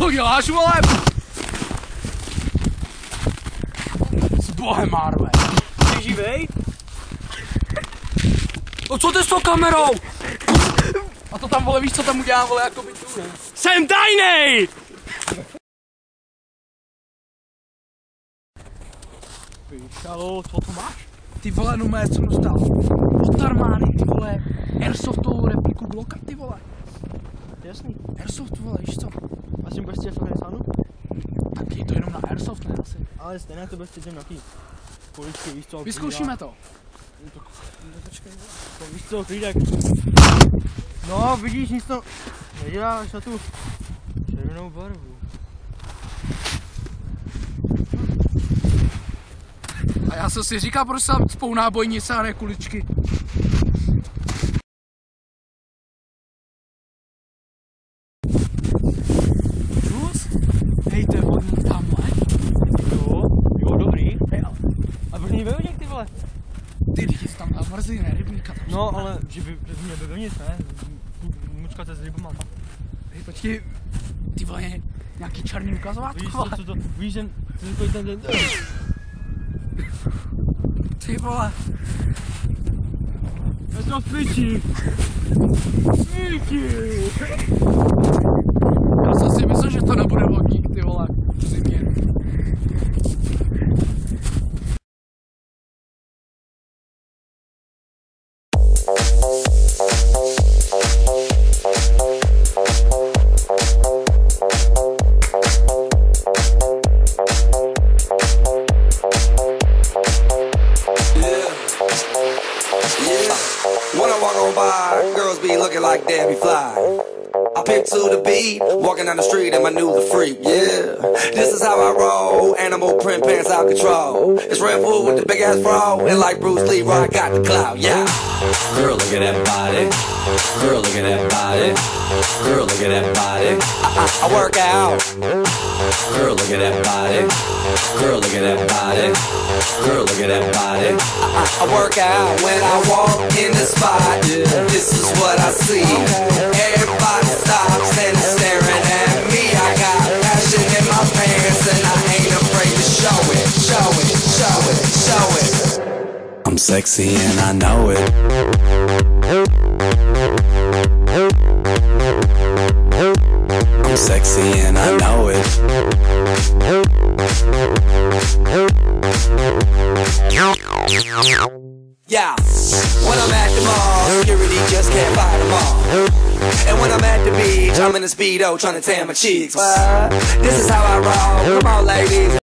to děláš, vole? S bohem, Marve. Jsi živej? No co ty s tou kamerou? A to tam, vole, víš, co tam udělám, vole, jako by tu, ne? Jsem tajnej! Halo, co to máš? Ty vole, no mé, co dostal? Od armády, ty vole, airsoftovou repliku Glocka, ty vole. Jasný. Airsoft, vole, víš co? A jsem prostě v Afganistánu? Tak je to jenom na airsoft, ne asi. Ale stejně to bez těm nějaký poličky, víš co? Vyzkoušíme to. To víš co, klídek. No, vidíš, nic to neděláš na tu červenou barvu. A já jsem si říkal, proč jsem spou nábojnice a ne kuličky. Čus? Hej, to je vodník tamhle. Jo, dobrý. Hej, ale A proč není vevodník, ty vole? ty lidi se tam dal mrzí, ne, rybníka. No, ale že by mě vevnitř, ne? Mučka s rybama. Hej, počkej, ty vole, nějaký černý ukazovátko, Víš vole. co to, víš ten, ten. Ty vole. Já to svičí. Já jsem si myslel, že to nebude vodník, ty vole. V zimě. When I walk on by, girls be looking like Debbie Fly. I pick to the beat, walking down the street and my new the freak, yeah. This is how I roll, animal print pants out control. It's Red Bull with the big ass bra, and like Bruce Lee, I got the clout, yeah. Girl, look at that body. Girl, look at that body. Girl, look at that body. I work out. Girl, look at that body. Girl, look at that body. Girl, look at that body. I work out when I walk in the spot. This is what I see. Everybody stops and is staring at me. I got passion in my pants and I ain't afraid to show it. Show it, show it, show it. I'm sexy and I know it. I'm sexy and I know it. Yeah, when I'm at the mall, security just can't buy them all. And when I'm at the beach, I'm in a Speedo trying to tan my cheeks. This is how I roll. Come on, ladies,